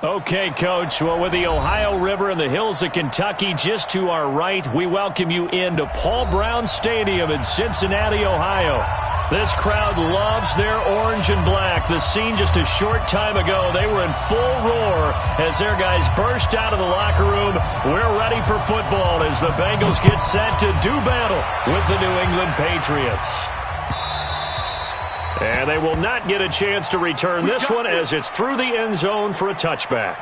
Okay, Coach. Well, with the Ohio River and the hills of Kentucky just to our right, we welcome you into Paul Brown Stadium in Cincinnati, Ohio. This crowd loves their orange and black. The scene just a short time ago, they were in full roar as their guys burst out of the locker room. We're ready for football as the Bengals get set to do battle with the New England Patriots. And they will not get a chance to return this one as it's through the end zone for a touchback.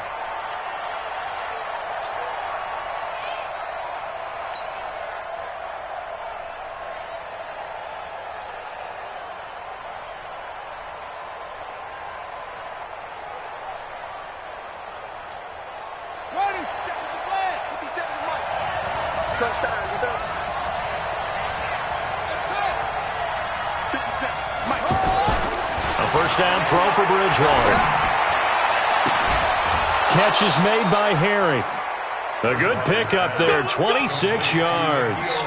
Touchdown, defense. A first down throw for Bridgewater. Catch is made by Harry. A good pickup there, 26 yards.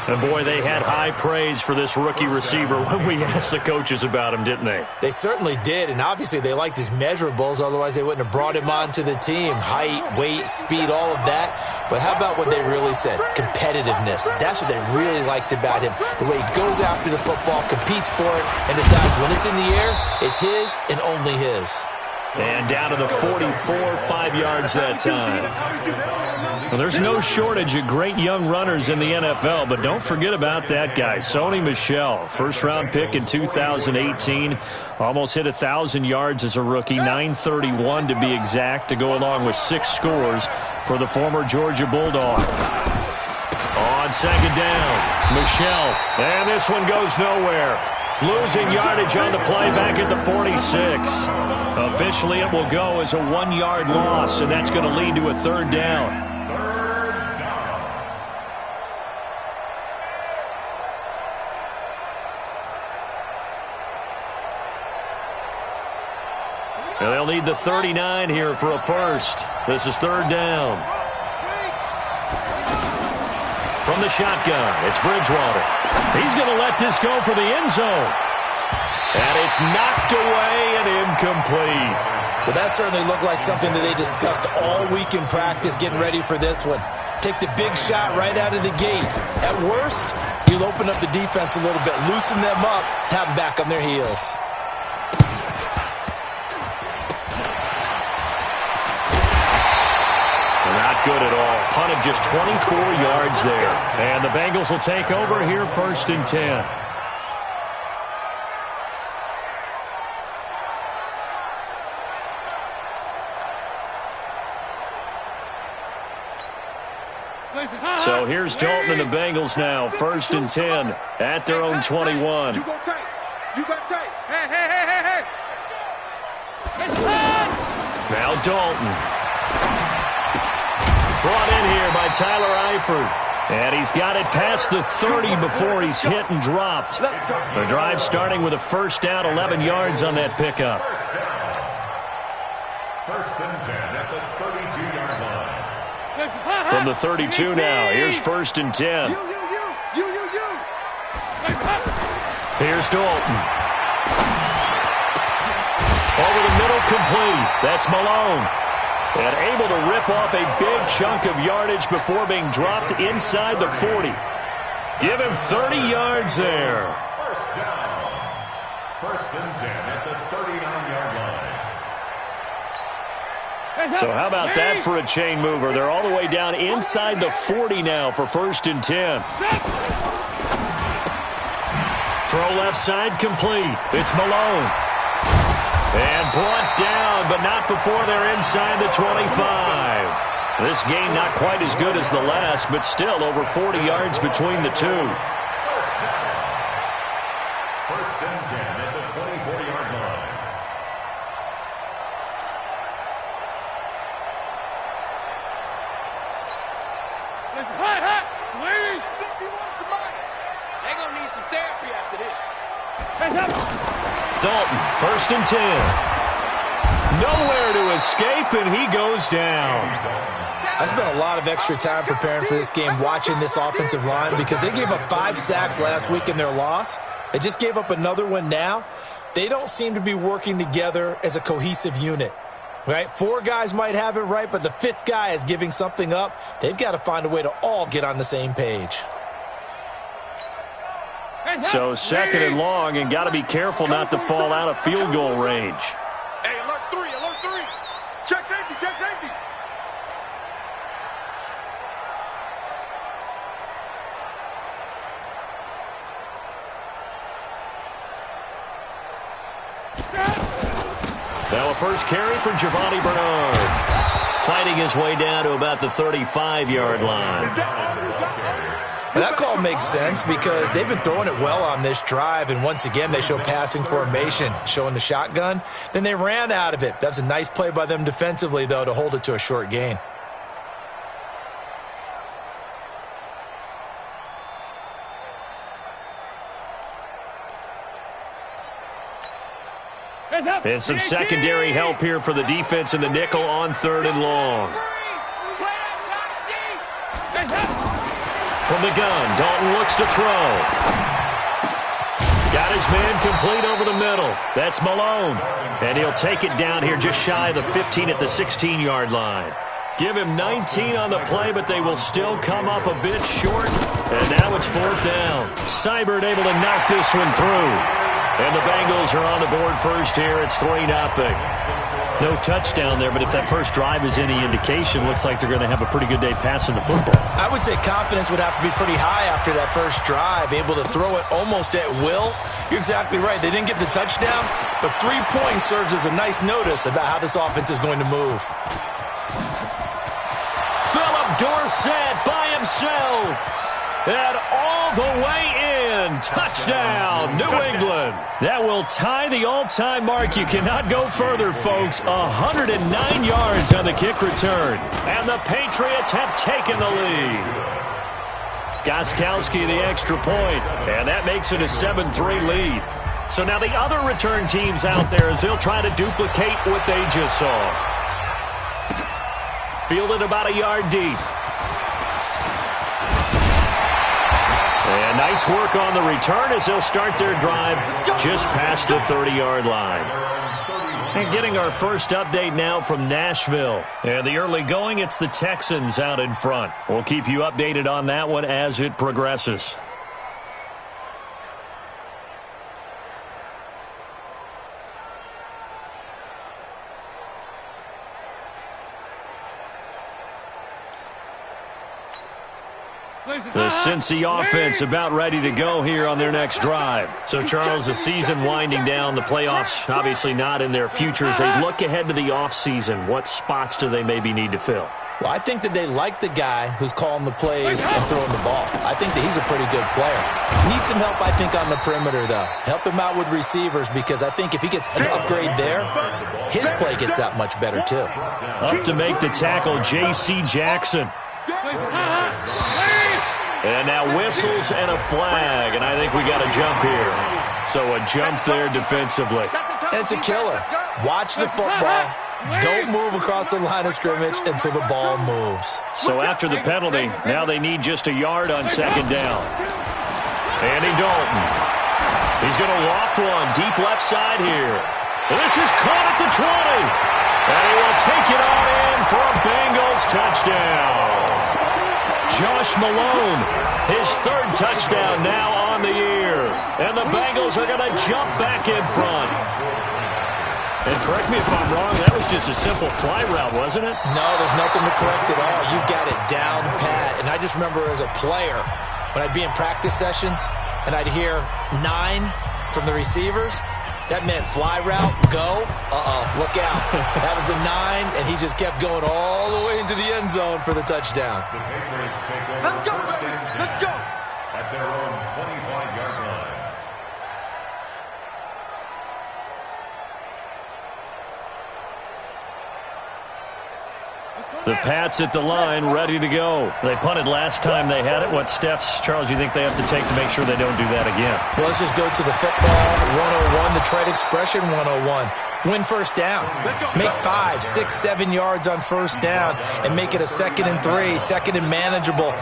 And boy, they had high praise for this rookie receiver when we asked the coaches about him, didn't they? They certainly did, and obviously they liked his measurables, otherwise they wouldn't have brought him onto the team. Height, weight, speed, all of that. But how about what they really said? Competitiveness. That's what they really liked about him. The way he goes after the football, competes for it, and decides when it's in the air, it's his and only his. And down to the 44, 5 yards that time. Well, there's no shortage of great young runners in the NFL, but don't forget about that guy, Sony Michel. First-round pick in 2018. Almost hit 1,000 yards as a rookie, 931 to be exact, to go along with 6 scores for the former Georgia Bulldog. On second down, Michel. And this one goes nowhere. Losing yardage on the play back at the 46. Officially, it will go as a 1-yard loss, and that's going to lead to a third down. And they'll need the 39 here for a first. This is third down. From the shotgun, it's Bridgewater. He's going to let this go for the end zone. And it's knocked away and incomplete. Well, that certainly looked like something that they discussed all week in practice getting ready for this one. Take the big shot right out of the gate. At worst, you'll open up the defense a little bit, loosen them up, have them back on their heels. Not good at all. Punt of just 24 yards there. And the Bengals will take over here first and 10. So here's Dalton and the Bengals now, first and 10 at their own 21. You go tight. You got tight. Hey. Now Dalton. Brought in here by Tyler Eifert. And he's got it past the 30 before he's hit and dropped. The drive starting with a first down, 11 yards on that pickup. First and 10 at the 32-yard line. From the 32 now, here's first and 10. Here's Dalton. Over the middle, complete. That's Malone. And able to rip off a big chunk of yardage before being dropped inside the 40. Give him 30 yards there. First down. First and 10 at the 39-yard line. So how about that for a chain mover? They're all the way down inside the 40 now for first and 10. Throw left side complete. It's Malone. And brought down, but not before they're inside the 25. This game not quite as good as the last, but still over 40 yards between the two. First and 10 at the 24-yard line. They're going to need some therapy after this. Dalton, first and 10. Nowhere to escape, and he goes down. I spent a lot of extra time preparing for this game, watching this offensive line, because they gave up 5 sacks last week in their loss. They just gave up another one now. they don't seem to be working together as a cohesive unit. Right? 4 guys might have it right, but the 5th guy is giving something up. They've got to find a way to all get on the same page. So 2nd and long, and got to be careful not to fall out of field goal range. Hey, alert 3, alert 3. Check safety, check safety. Now a first carry for Giovanni Bernard. Fighting his way down to about the 35-yard line. That call makes sense because they've been throwing it well on this drive, and once again they show passing formation, showing the shotgun. Then they ran out of it. That's a nice play by them defensively, though, to hold it to a short gain. And some secondary help here for the defense in the nickel on 3rd and long. From the gun, Dalton looks to throw. Got his man complete over the middle. That's Malone. And he'll take it down here just shy of the 15 at the 16-yard line. Give him 19 on the play, but they will still come up a bit short. And now it's 4th down. Seibert able to knock this one through. And the Bengals are on the board first here. It's 3-0. No touchdown there, but if that first drive is any indication, looks like they're going to have a pretty good day passing the football. I would say confidence would have to be pretty high after that first drive, able to throw it almost at will. You're exactly right. They didn't get the touchdown, but 3 points serves as a nice notice about how this offense is going to move. Philip Dorsett by himself. And all the way in. Touchdown, New England. That will tie the all-time mark. You cannot go further, folks. 109 yards on the kick return. And the Patriots have taken the lead. Gostkowski the extra point. And that makes it a 7-3 lead. So now the other return teams out there as they'll try to duplicate what they just saw. Fielded about a yard deep. And nice work on the return as they'll start their drive just past the 30-yard line. And getting our first update now from Nashville. And the early going, it's the Texans out in front. We'll keep you updated on that one as it progresses. The Cincy offense about ready to go here on their next drive. So, Charles, the season winding down, the playoffs obviously not in their future. As they look ahead to the offseason, what spots do they maybe need to fill? Well, I think that they like the guy who's calling the plays and throwing the ball. I think that he's a pretty good player. Needs some help, I think, on the perimeter, though. Help him out with receivers because I think if he gets an upgrade there, his play gets that much better, too. Up to make the tackle, J.C. Jackson. And now whistles and a flag, and I think we got a jump here. So a jump there defensively. And it's a killer. Watch the football. Don't move across the line of scrimmage until the ball moves. So after the penalty, now they need just a yard on 2nd down. Andy Dalton. He's going to loft one deep left side here. And this is caught at the 20. And he will take it on in for a Bengals touchdown. Josh Malone, his 3rd touchdown now on the year. And the Bengals are going to jump back in front. And correct me if I'm wrong, that was just a simple fly route, wasn't it? No, there's nothing to correct at all. You got it down pat. And I just remember as a player, when I'd be in practice sessions and I'd hear 9 from the receivers, that meant fly route, go, look out. That was the 9, and he just kept going all the way into the end zone for the touchdown. The Patriots take over. Let's go, baby. Let's go. At their own 25-yard line. The Pats at the line, ready to go. They punted last time they had it. What steps, Charles, you think they have to take to make sure they don't do that again? Well, let's just go to the football 101, the trade expression 101. Win first down. Make 5, 6, 7 yards on first down and make it a 2nd and 3, 2nd and manageable.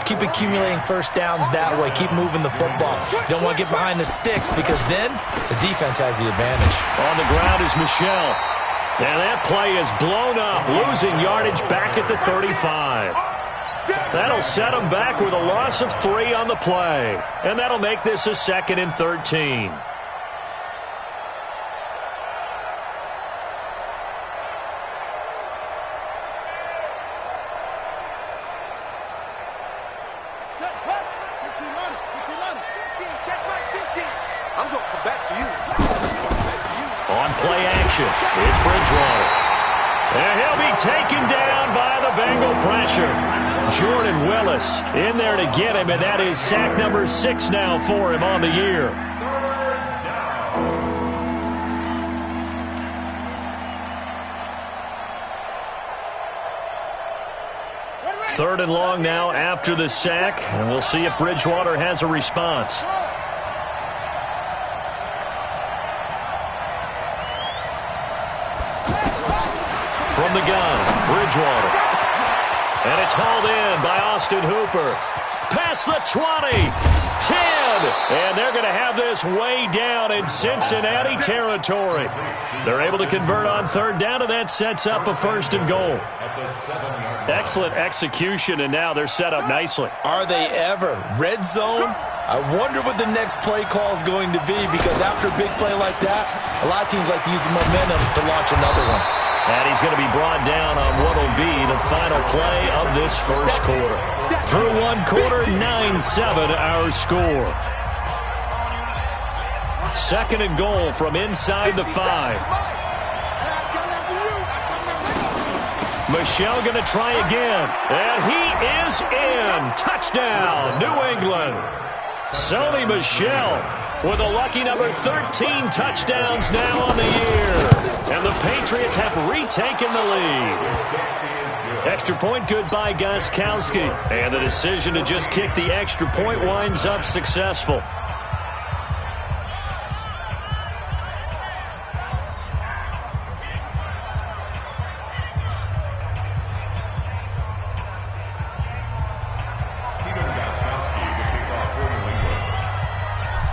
Keep accumulating first downs that way. Keep moving the football. You don't want to get behind the sticks because then the defense has the advantage. On the ground is Michel. And that play is blown up, losing yardage back at the 35. That'll set them back with a loss of 3 on the play. And that'll make this a 2nd and 13. I'm going to come back to you. On play action, it's Bridgewater. And he'll be taken down by the Bengal pressure. Jordan Willis in there to get him, and that is sack number 6 now for him on the year. Third and long now after the sack, and we'll see if Bridgewater has a response. From the gun, Bridgewater. And it's hauled in by Austin Hooper. Past the 20, 10, and they're going to have this way down in Cincinnati territory. They're able to convert on third down, and that sets up a 1st and goal. Excellent execution, and now they're set up nicely. Are they ever? Red zone? I wonder what the next play call is going to be, because after a big play like that, a lot of teams like to use the momentum to launch another one. And he's going to be brought down on what will be the final play of this first quarter. Through one quarter, 9-7 our score. 2nd and goal from inside the 5. Michel going to try again. And he is in. Touchdown, New England. Sony Michel with a lucky number 13 touchdowns now on the year. And the Patriots have retaken the lead. Extra point good by Gostkowski. And the decision to just kick the extra point winds up successful.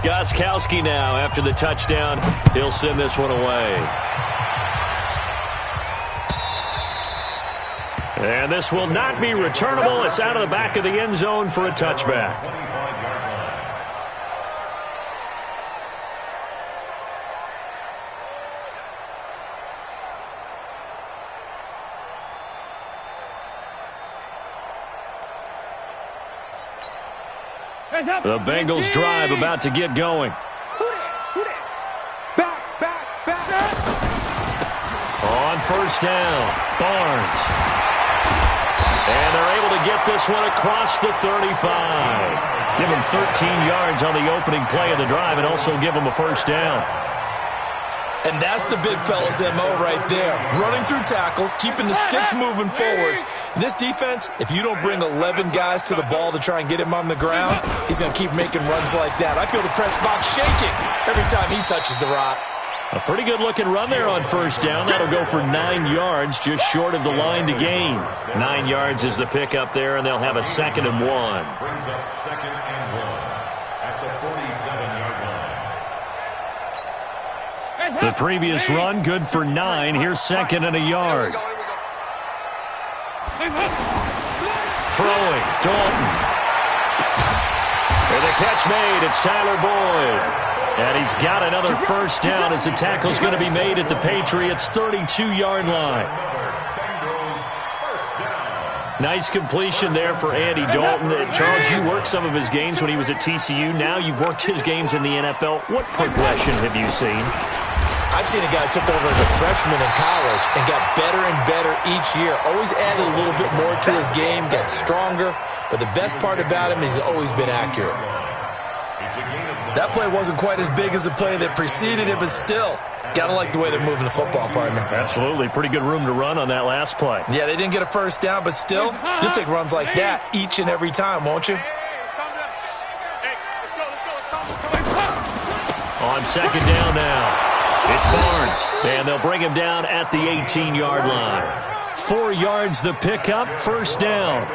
Gostkowski now, after the touchdown, he'll send this one away. And this will not be returnable. It's out of the back of the end zone for a touchback. The Bengals drive about to get going. On first down, Barnes. And they're able to get this one across the 35. Give him 13 yards on the opening play of the drive and also give him a first down. And that's the big fella's MO right there. Running through tackles, keeping the sticks moving forward. This defense, if you don't bring 11 guys to the ball to try and get him on the ground, he's going to keep making runs like that. I feel the press box shaking every time he touches the rock. A pretty good-looking run there on first down. That'll go for 9 yards, just short of the line to gain. 9 yards is the pickup there, and they'll have a 2nd and 1. Brings up 2nd and 1 at the 47-yard line. The previous run, good for 9. Here's 2nd and a yard. Throwing, Dalton. And the catch made. It's Tyler Boyd. And he's got another first down as the tackle's going to be made at the Patriots' 32-yard line. Nice completion there for Andy Dalton. Charles, you worked some of his games when he was at TCU. Now you've worked his games in the NFL. What progression have you seen? I've seen a guy who took over as a freshman in college and got better and better each year. Always added a little bit more to his game, got stronger. But the best part about him is he's always been accurate. That play wasn't quite as big as the play that preceded it, but still, gotta like the way they're moving the football, partner. Absolutely. Pretty good room to run on that last play. Yeah, they didn't get a first down, but still, you'll take runs like that each and every time, won't you? On second down now. It's Barnes, and they'll bring him down at the 18-yard line. 4 yards the pickup, first down.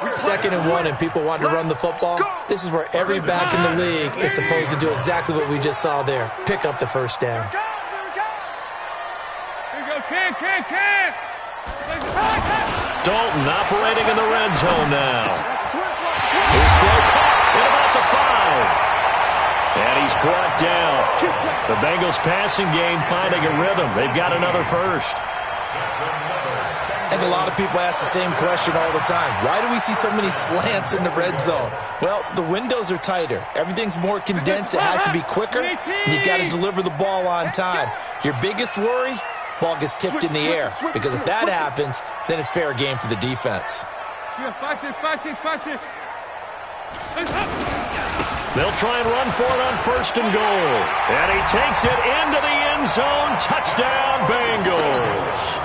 2nd and 1 and people want to run the football. This is where every back in the league is supposed to do exactly what we just saw there. Pick up the first down. Dalton operating in the red zone now. His throw caught at about the 5. And he's brought down. The Bengals passing game finding a rhythm. They've got another first. I think a lot of people ask the same question all the time. Why do we see so many slants in the red zone? Well, the windows are tighter. Everything's more condensed. It has to be quicker. And you've got to deliver the ball on time. Your biggest worry? Ball gets tipped in the air. Because if that happens, then it's fair game for the defense. They'll try and run for it on 1st and goal. And he takes it into the end zone. Touchdown, Bengals.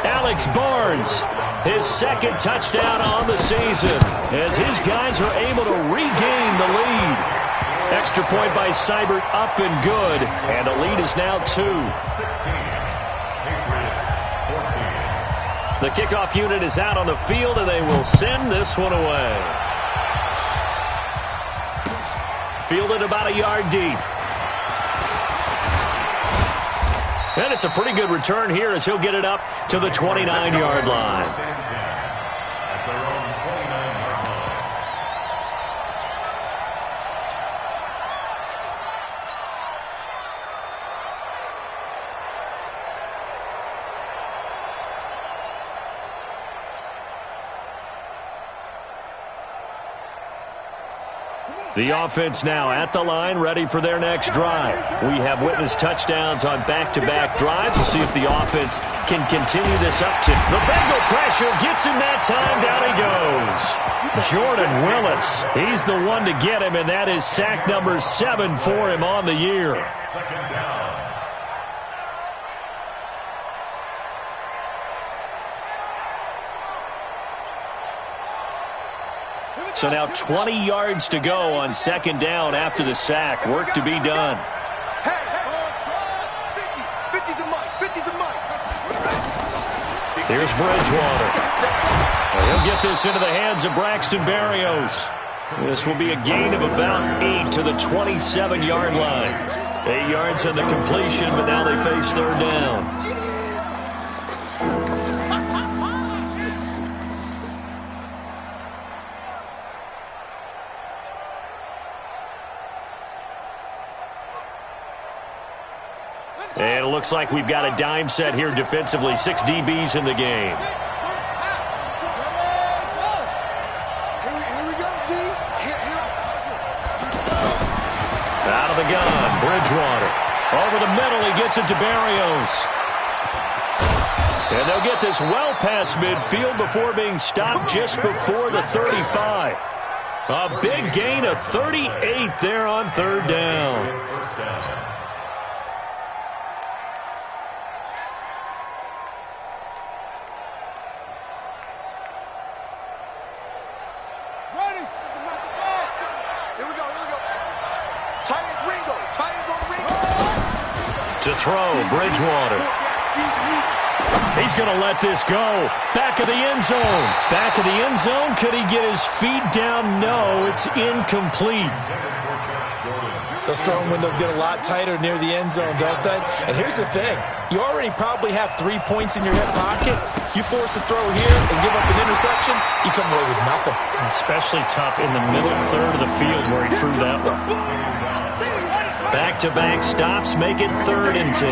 Alex Barnes, his 2nd touchdown on the season, as his guys are able to regain the lead. Extra point by Seibert up and good, and the lead is now 2. The kickoff unit is out on the field, and they will send this one away. Fielded about a yard deep. And it's a pretty good return here as he'll get it up to the 29-yard line. The offense now at the line, ready for their next drive. We have witnessed touchdowns on back-to-back drives. We'll see if the offense can continue this uptick. The Bengal pressure gets him that time. Down he goes. Jordan Willis, he's the one to get him, and that is sack number 7 for him on the year. 2nd down. So now 20 yards to go on 2nd down after the sack. Work to be done. Here's Bridgewater. He'll get this into the hands of Braxton Berrios. This will be a gain of about 8 to the 27-yard line. 8 yards on the completion, but now they face 3rd down. And it looks like we've got a dime set here defensively. 6 DBs in the game. Out of the gun, Bridgewater. Over the middle, he gets it to Berrios. And they'll get this well past midfield before being stopped just before the 35. A big gain of 38 there on 3rd down. To throw, Bridgewater. He's going to let this go. Back of the end zone. Back of the end zone. Could he get his feet down? No, it's incomplete. Those throwing windows get a lot tighter near the end zone, don't they? And here's the thing. You already probably have 3 points in your hip pocket. You force a throw here and give up an interception, you come away with nothing. Especially tough in the middle third of the field where he threw that one. Back-to-back stops make it 3rd and 10.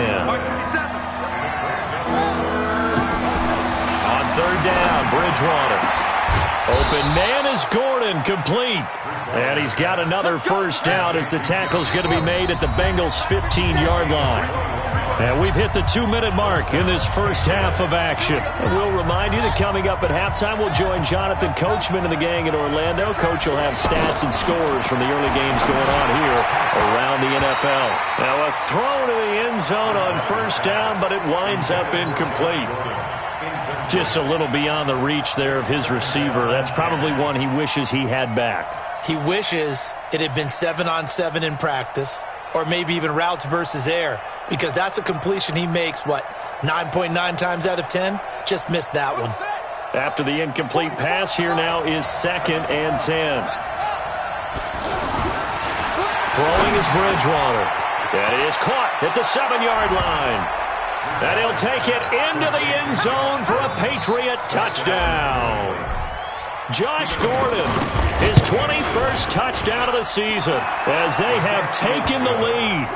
On 3rd down, Bridgewater. Open man is Gordon, complete. And he's got another first down as the tackle's going to be made at the Bengals' 15-yard line. And we've hit the 2-minute mark in this first half of action. And we'll remind you that coming up at halftime, we'll join Jonathan Coachman and the gang in Orlando. Coach will have stats and scores from the early games going on here around the NFL. Now a throw to the end zone on 1st down, but it winds up incomplete. Just a little beyond the reach there of his receiver. That's probably one he wishes he had back. He wishes it had been 7-on-7 in practice, or maybe even routes versus air, because that's a completion he makes, 9.9 times out of 10? Just missed that one. After the incomplete pass, here now is 2nd and 10. Throwing is Bridgewater. And it is caught at the 7-yard line. And he'll take it into the end zone for a Patriot touchdown. Josh Gordon, his 21st touchdown of the season, as they have taken the lead.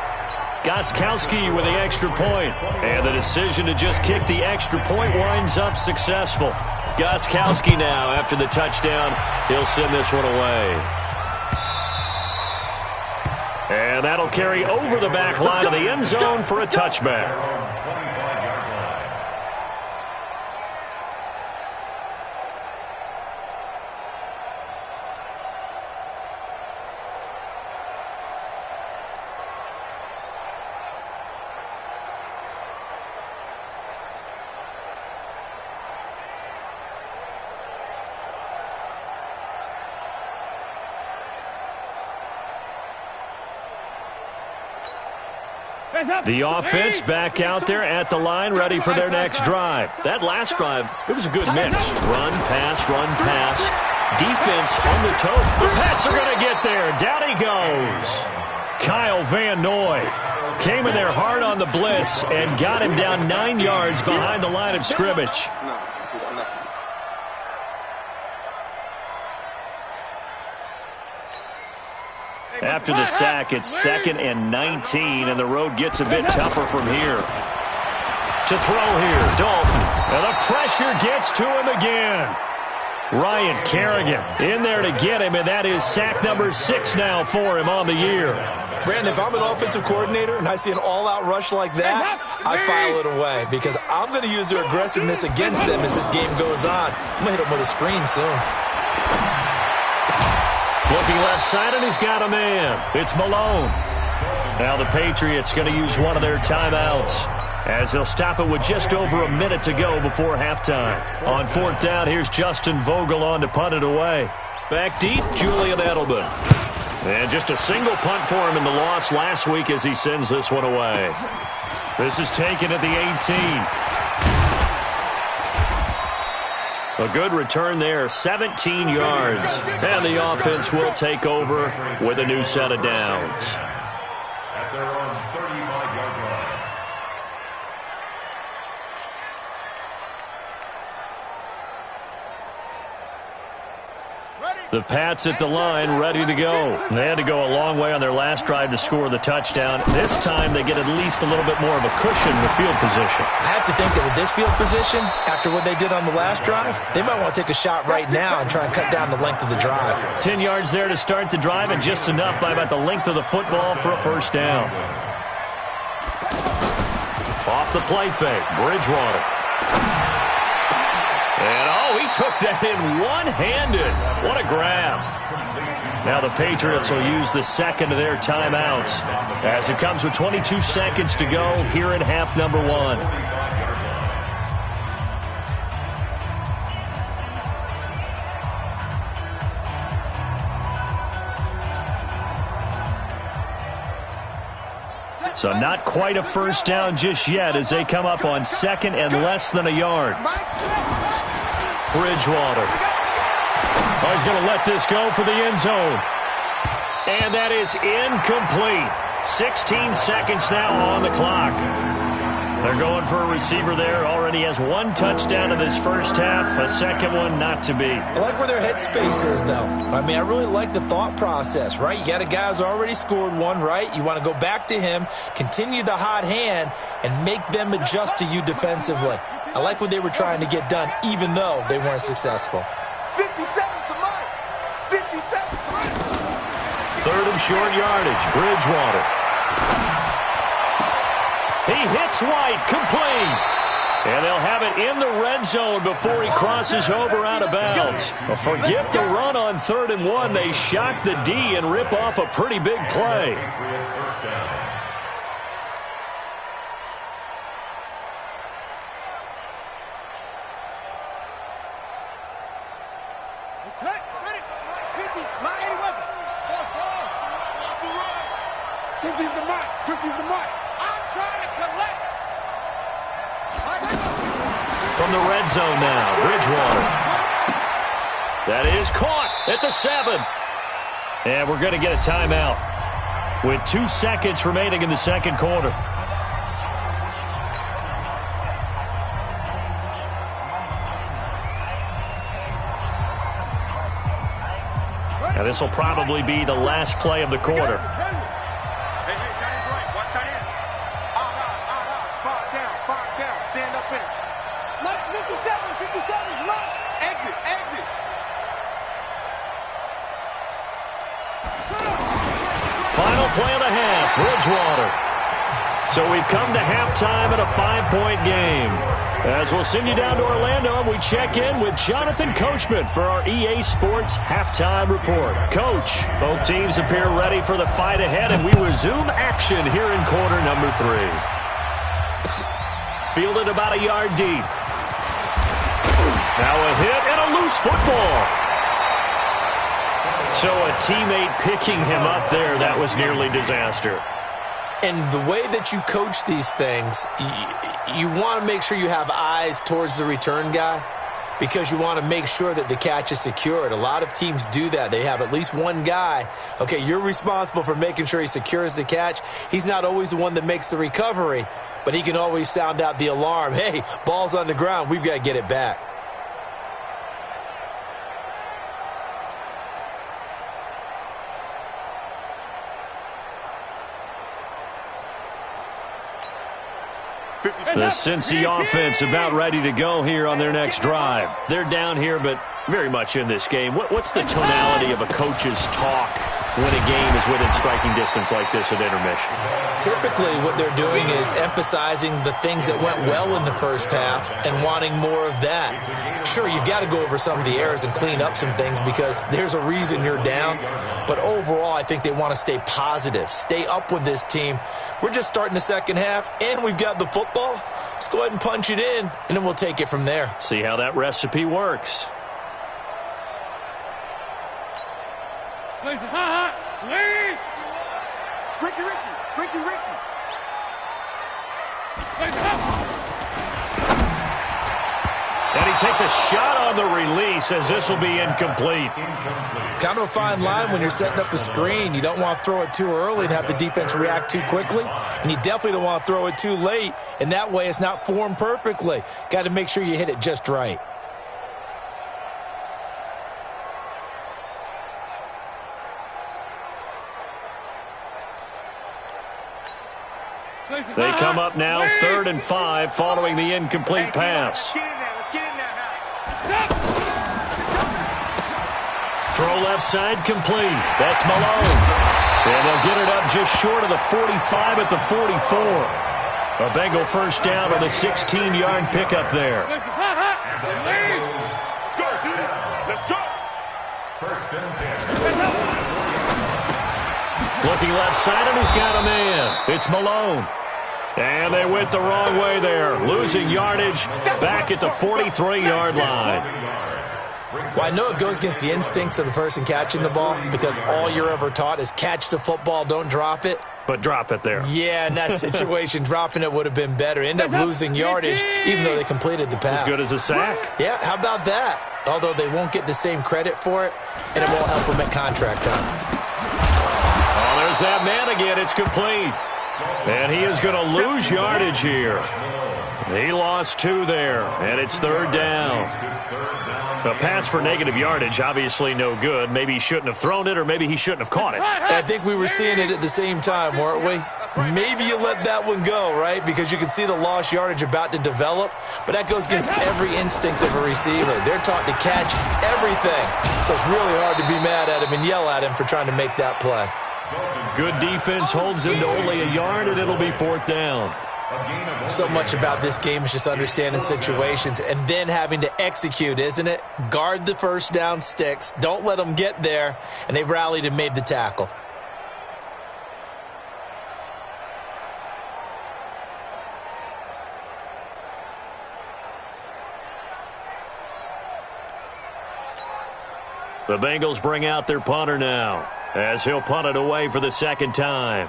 Gostkowski with the extra point, and the decision to just kick the extra point winds up successful. Gostkowski now, after the touchdown, he'll send this one away. And that'll carry over the back line of the end zone for a touchback. The offense back out there at the line, ready for their next drive. That last drive, it was a good mix. Run, pass, defense on the toe. The Pats are going to get there. Down he goes. Kyle Van Noy came in there hard on the blitz and got him down 9 yards behind the line of scrimmage. After the sack, it's 2nd and 19, and the road gets a bit tougher from here. To throw here, Dalton. And the pressure gets to him again. Ryan Kerrigan in there to get him, and that is sack number 6 now for him on the year. Brandon, if I'm an offensive coordinator and I see an all-out rush like that, I file it away because I'm going to use their aggressiveness against them as this game goes on. I'm going to hit them with a screen soon. Looking left side, and he's got a man. It's Malone. Now the Patriots going to use one of their timeouts as they'll stop it with just over a minute to go before halftime. On 4th down, here's Justin Vogel on to punt it away. Back deep, Julian Edelman. And just a single punt for him in the loss last week as he sends this one away. This is taken at the 18. A good return there, 17 yards. And the offense will take over with a new set of downs. At their own 35-yard line. The Pats at the line, ready to go. They had to go a long way on their last drive to score the touchdown. This time they get at least a little bit more of a cushion in the field position. I have to think that with this field position, after what they did on the last drive, they might want to take a shot right now and try and cut down the length of the drive. 10 yards there to start the drive, and just enough by about the length of the football for a first down. Off the play fake, Bridgewater. And, he took that in one-handed. What a grab. Now the Patriots will use the second of their timeouts as it comes with 22 seconds to go here in half number 1. So not quite a first down just yet as they come up on 2nd and less than a yard. Bridgewater. He's going to let this go for the end zone. And that is incomplete. 16 seconds now on the clock. They're going for a receiver there. Already has 1 touchdown in this first half. A second one not to be. I like where their headspace is, though. I mean, I really like the thought process, right? You got a guy who's already scored one, right? You want to go back to him, continue the hot hand, and make them adjust to you defensively. I like what they were trying to get done, even though they weren't successful. 50 seconds to Mike. 50 seconds to Mike. 3rd and short yardage. Bridgewater. He hits White, complete. And they'll have it in the red zone before he crosses over out of bounds. Forget the run on 3rd and 1. They shock the D and rip off a pretty big play. Okay, ready? 50, Mike, 80 weapon. False ball. 50's the Mike. 50's the Mike. I'm trying to collect. Mike, From the red zone now, Bridgewater. That is caught at the 7. And we're going to get a timeout with 2 seconds remaining in the second quarter. Now this will probably be the last play of the quarter. Hey, tight end's right. Watch tight end. Five down. Stand up in it. Let's 57's right. Exit. Final play of the half, Bridgewater. So we've come to halftime in a 5-point game. As we'll send you down to Orlando, and we check in with Jonathan Coachman for our EA Sports Halftime Report. Coach, both teams appear ready for the fight ahead, and we resume action here in quarter number 3. Fielded about a yard deep. Now a hit and a loose football. So a teammate picking him up there, that was nearly disaster. And the way that you coach these things, you want to make sure you have eyes towards the return guy because you want to make sure that the catch is secured. A lot of teams do that. They have at least one guy. Okay, you're responsible for making sure he secures the catch. He's not always the one that makes the recovery, but he can always sound out the alarm. Hey, ball's on the ground. We've got to get it back. The Cincy offense about ready to go here on their next drive. They're down here, but very much in this game. What's the tonality of a coach's talk when a game is within striking distance like this at intermission? Typically, what they're doing is emphasizing the things that went well in the first half and wanting more of that. Sure, you've got to go over some of the errors and clean up some things because there's a reason you're down. But overall, I think they want to stay positive, stay up with this team. We're just starting the second half, and we've got the football. Let's go ahead and punch it in, and then we'll take it from there. See how that recipe works. Ricky. And he takes a shot on the release as this will be incomplete. Kind of a fine line when you're setting up the screen. You don't want to throw it too early and have the defense react too quickly. And you definitely don't want to throw it too late. And that way it's not formed perfectly. Got to make sure you hit it just right. They come up now 3rd and 5 following the incomplete pass. Let's get in there now. Throw left side complete. That's Malone. And they'll get it up just short of the 45 at the 44. A Bengal first down on the 16-yard pickup there. Let's go. First and 10. Looking left side, and he's got a man. It's Malone. And they went the wrong way there. Losing yardage back at the 43-yard line. Well, I know it goes against the instincts of the person catching the ball because all you're ever taught is catch the football, don't drop it. But drop it there. Yeah, in that situation, dropping it would have been better. End up losing yardage even though they completed the pass. As good as a sack. Yeah, how about that? Although they won't get the same credit for it, and it won't help them at contract time. Oh, there's that man again. It's complete. And he is going to lose yardage here. He lost 2 there, and it's 3rd down. A pass for negative yardage, obviously no good. Maybe he shouldn't have thrown it, or maybe he shouldn't have caught it. I think we were seeing it at the same time, weren't we? Maybe you let that one go, right? Because you can see the lost yardage about to develop, but that goes against every instinct of a receiver. They're taught to catch everything, so it's really hard to be mad at him and yell at him for trying to make that play. Good defense holds him to only a yard, and it'll be 4th down. So much about this game is just understanding situations and then having to execute, isn't it? Guard the first down sticks. Don't let them get there. And they rallied and made the tackle. The Bengals bring out their punter now as he'll punt it away for the 2nd time.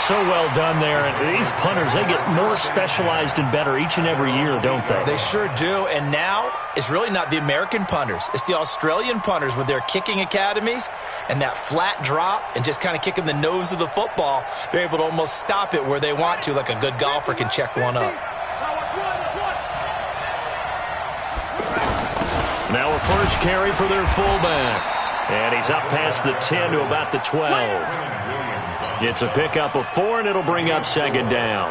So well done there. And these punters, they get more specialized and better each and every year, don't they? They sure do. And now it's really not the American punters. It's the Australian punters with their kicking academies and that flat drop and just kind of kicking the nose of the football. They're able to almost stop it where they want to, like a good golfer can check one up. Now a first carry for their fullback. And he's up past the 10 to about the 12. It's a pickup of 4, and it'll bring up second down.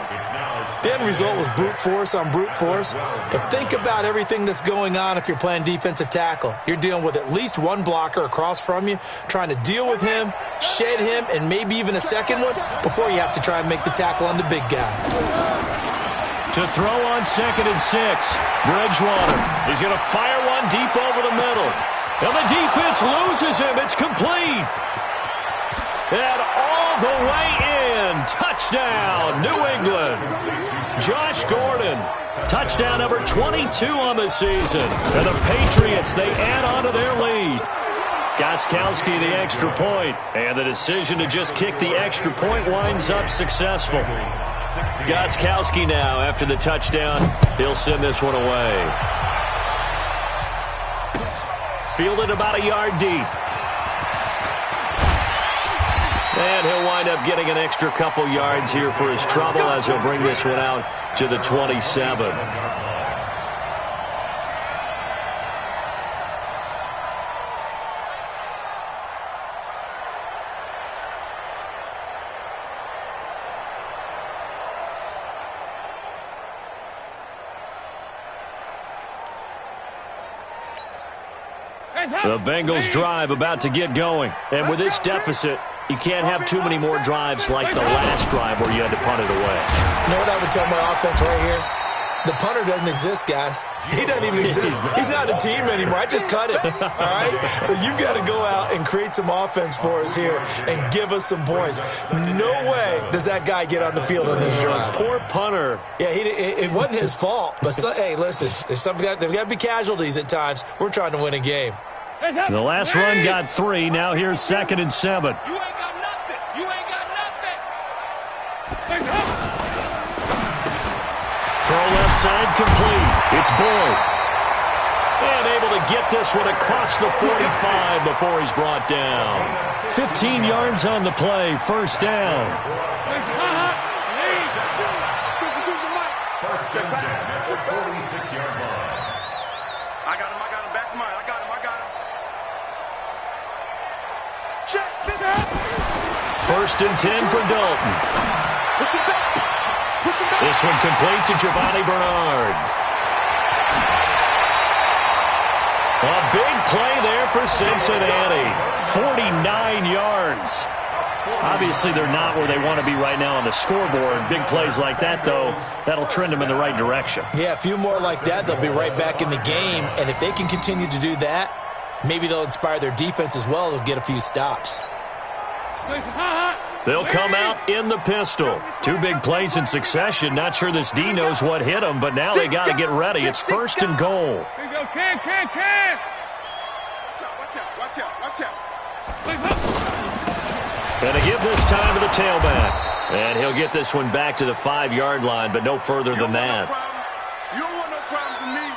The end result was brute force on brute force. But think about everything that's going on if you're playing defensive tackle. You're dealing with at least one blocker across from you, trying to deal with him, shed him, and maybe even a second one before you have to try and make the tackle on the big guy. To throw on 2nd and 6. Bridgewater. He's going to fire one deep over the middle. And the defense loses him. It's complete. And all the way in. Touchdown, New England. Josh Gordon. Touchdown number 22 on the season. And the Patriots, they add on to their lead. Gostkowski, the extra point. And the decision to just kick the extra point winds up successful. Gostkowski now, after the touchdown, he'll send this one away. Fielded about a yard deep. And he'll wind up getting an extra couple yards here for his trouble as he'll bring this one out to the 27. The Bengals drive about to get going. And with this deficit, you can't have too many more drives like the last drive where you had to punt it away. You know what I would tell my offense right here? The punter doesn't exist, guys. He doesn't even exist. He's not a team anymore. I just cut him, all right? So you've got to go out and create some offense for us here and give us some points. No way does that guy get on the field on this drive. Poor punter. Yeah, it wasn't his fault. But, hey, listen, there's got to be casualties at times. We're trying to win a game. The last run got 3. Now here's 2nd and 7. You ain't got nothing. You ain't got nothing. Throw left side complete. It's Boyd. And able to get this one across the 45 before he's brought down. 15 yards on the play. First down. First and 10 at the 46-yard line. I got him. Back to mine. I got him. Check. First and 10 for Dalton. Push him back. This one complete to Giovanni Bernard. A big play there for Cincinnati. 49 yards. Obviously, they're not where they want to be right now on the scoreboard. Big plays like that, though, that'll trend them in the right direction. Yeah, a few more like that, they'll be right back in the game. And if they can continue to do that, maybe they'll inspire their defense as well. They'll get a few stops. They'll come out in the pistol. 2 big plays in succession. Not sure this D knows what hit them, but now they got to get ready. It's 1st and goal. Here you go, Cam. Watch out. And to give this time to the tailback. And he'll get this one back to the 5-yard line, but no further than that. You don't want no problems with me.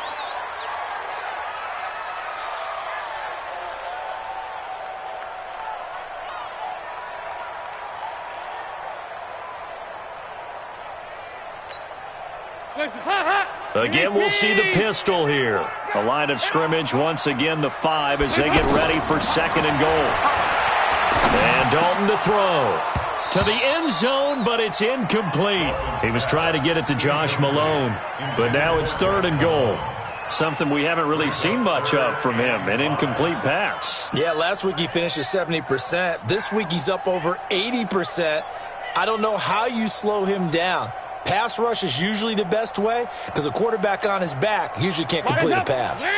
Again, we'll see the pistol here. A line of scrimmage, once again, the 5 as they get ready for 2nd and goal. And Dalton to throw. To the end zone, but it's incomplete. He was trying to get it to Josh Malone, but now it's 3rd and goal. Something we haven't really seen much of from him, an incomplete pass. Yeah, last week he finished at 70%. This week he's up over 80%. I don't know how you slow him down. Pass rush is usually the best way because a quarterback on his back usually can't complete a pass.